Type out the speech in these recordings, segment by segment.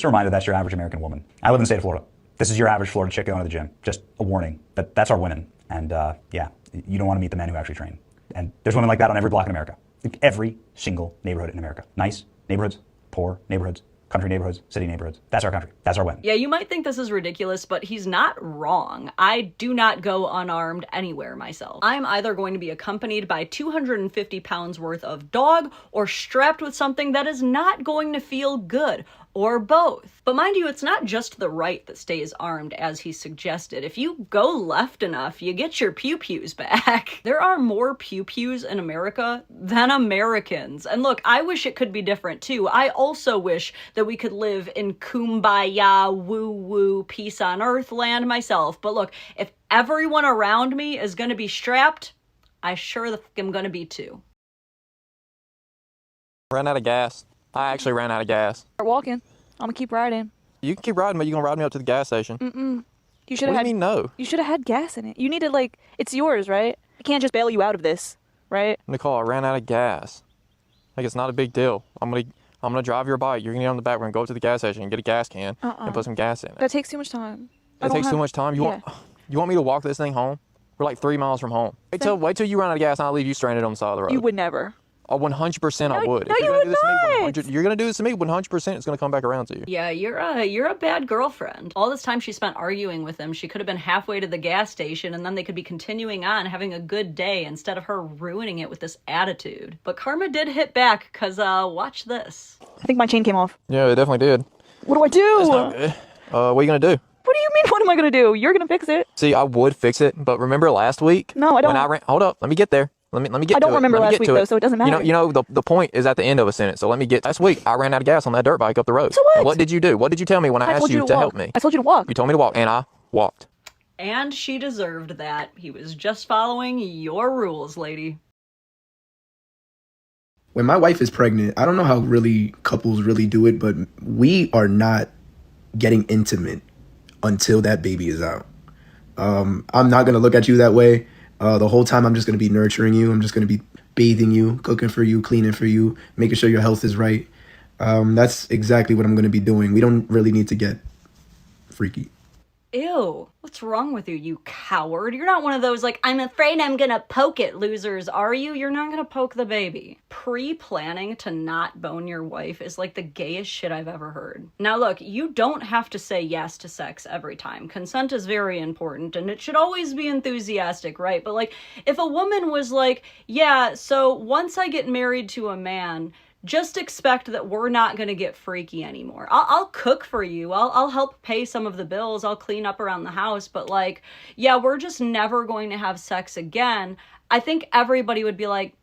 Just a reminder that's your average American woman. I live in the state of Florida. This is your average Florida chick going to the gym. Just a warning. That's our women. And yeah, you don't want to meet the men who actually train. And there's women like that on every block in America. Every single neighborhood in America. Nice neighborhoods, poor neighborhoods, country neighborhoods, city neighborhoods. That's our country. That's our women. Yeah, you might think this is ridiculous, but he's not wrong. I do not go unarmed anywhere myself. I'm either going to be accompanied by 250 pounds worth of dog or strapped with something that is not going to feel good, or both. But mind you, it's not just the right that stays armed as he suggested. If you go left enough, you get your pew-pews back. There are more pew-pews in America than Americans. And look, I wish it could be different too. I also wish that we could live in kumbaya, woo-woo, peace on earth land myself. But look, if everyone around me is gonna be strapped, I sure am gonna be too. Ran out of gas. I actually ran out of gas. Start walking. I'm gonna keep riding. You can keep riding, but you gonna ride me up to the gas station. You should have What do you mean no? You should have had gas in it. You needed, like, it's yours, right? I can't just bail you out of this, right? Nicole, I ran out of gas. Like, it's not a big deal. I'm gonna drive your bike. You're gonna get on the back. We're gonna go to the gas station and get a gas can and put some gas in it. That takes too much time. It takes too much time. You want me to walk this thing home? We're like 3 miles from home. Wait till you run out of gas and I'll leave you stranded on the side of the road. You would never. Oh, 100% I would. No, you would not. You're gonna do this to me. 100% it's gonna come back around to you. Yeah, you're a bad girlfriend. All this time she spent arguing with him, she could have been halfway to the gas station and then they could be continuing on having a good day instead of her ruining it with this attitude. But karma did hit back, cause watch this. I think my chain came off. Yeah, it definitely did. What do I do? That's not good. What are you gonna do? What do you mean, what am I gonna do? You're gonna fix it. See, I would fix it, but remember last week? No, I don't. Hold up, let me get there. Let me get to it. I don't remember last week though, so it doesn't matter. You know, the point is at the end of a sentence. So let me get. Last week I ran out of gas on that dirt bike up the road. So what? What did you do? What did you tell me when I asked you to help me? I told you to walk. You told me to walk, and I walked. And she deserved that. He was just following your rules, lady. When my wife is pregnant, I don't know how really couples really do it, but we are not getting intimate until that baby is out. I'm not going to look at you that way. The whole time I'm just going to be nurturing you. I'm just going to be bathing you, cooking for you, cleaning for you, making sure your health is right. That's exactly what I'm going to be doing. We don't really need to get freaky. Ew, what's wrong with you, you coward? You're not one of those, like, I'm afraid I'm gonna poke it losers, are you? You're not gonna poke the baby. Pre-planning to not bone your wife is like the gayest shit I've ever heard. Now look, you don't have to say yes to sex every time. Consent is very important and it should always be enthusiastic, right? But like, if a woman was like, yeah, so once I get married to a man, just expect that we're not going to get freaky anymore. I'll cook for you. I'll help pay some of the bills. I'll clean up around the house. But like, yeah, we're just never going to have sex again. I think everybody would be like,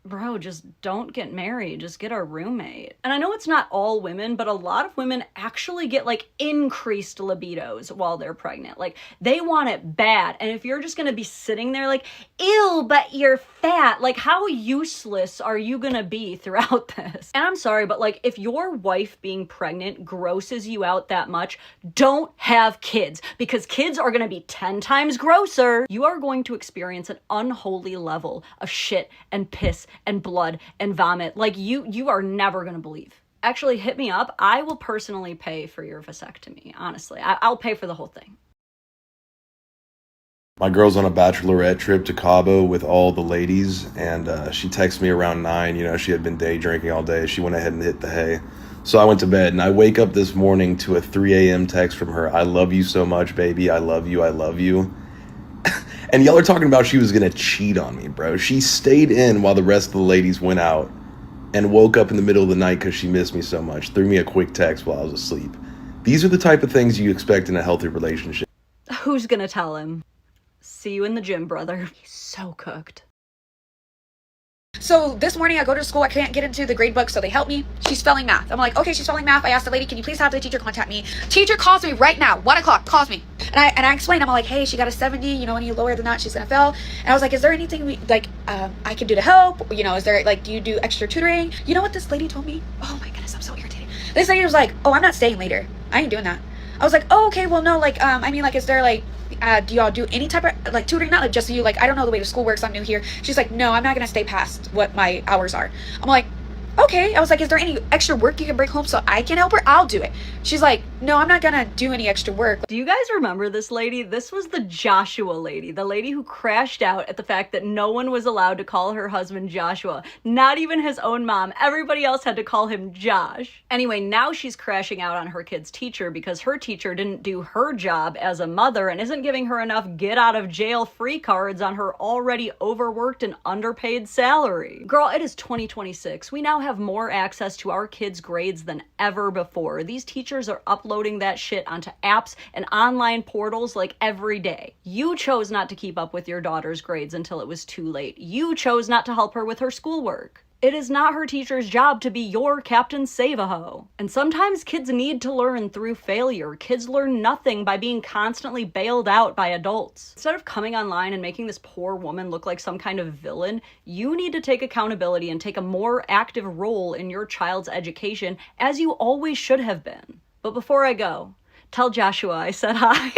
bro, just don't get married. Just get a roommate. And I know it's not all women, but a lot of women actually get like increased libidos while they're pregnant. Like they want it bad. And if you're just going to be sitting there like, ew, but you're fat. Like how useless are you going to be throughout this? And I'm sorry, but like if your wife being pregnant grosses you out that much, don't have kids because kids are going to be 10 times grosser. You are going to experience an unholy level of shit and piss and blood and vomit like you are never gonna believe. Actually, hit me up. I will personally pay for your vasectomy. Honestly, I'll pay for the whole thing. My girl's on a bachelorette trip to Cabo with all the ladies, and she texted me around 9. You know, she had been day drinking all day. She went ahead and hit the hay. So I went to bed, and I wake up this morning to a 3 a.m. text from her. I love you so much, baby. I love you. I love you. And y'all are talking about she was going to cheat on me, bro. She stayed in while the rest of the ladies went out and woke up in the middle of the night because she missed me so much. Threw me a quick text while I was asleep. These are the type of things you expect in a healthy relationship. Who's gonna tell him? See you in the gym, brother. He's so cooked. So this morning I go to school, I can't get into the grade book, so they help me. She's failing math. I'm like, okay, she's failing math. I asked the lady, can you please have the teacher contact me? Teacher calls me right now, 1 o'clock, calls me. And I explained, I'm like, hey, she got a 70, you know, any lower than that, she's gonna fail. And I was like, is there anything I can do to help? You know, is there, like, do you do extra tutoring? You know what this lady told me? Oh my goodness, I'm so irritated. This lady was like, oh, I'm not staying later. I ain't doing that. I was like, oh, okay, well, no, like, I mean, like, is there, like, do y'all do any type of, like, tutoring? Not like just you, like, I don't know the way the school works, I'm new here. She's like, no, I'm not gonna stay past what my hours are. I'm like, okay. I was like, is there any extra work you can bring home so I can help her? I'll do it. She's like, no, I'm not gonna do any extra work. Do you guys remember this lady? This was the Joshua lady, the lady who crashed out at the fact that no one was allowed to call her husband Joshua, not even his own mom. Everybody else had to call him Josh. Anyway, now she's crashing out on her kid's teacher because her teacher didn't do her job as a mother and isn't giving her enough get out of jail free cards on her already overworked and underpaid salary. Girl, it is 2026. We now have more access to our kids' grades than ever before. These teachers are uploading that shit onto apps and online portals like every day. You chose not to keep up with your daughter's grades until it was too late. You chose not to help her with her schoolwork. It is not her teacher's job to be your Captain Save-A-Ho. And sometimes kids need to learn through failure. Kids learn nothing by being constantly bailed out by adults. Instead of coming online and making this poor woman look like some kind of villain, you need to take accountability and take a more active role in your child's education, as you always should have been. But before I go, tell Joshua I said hi.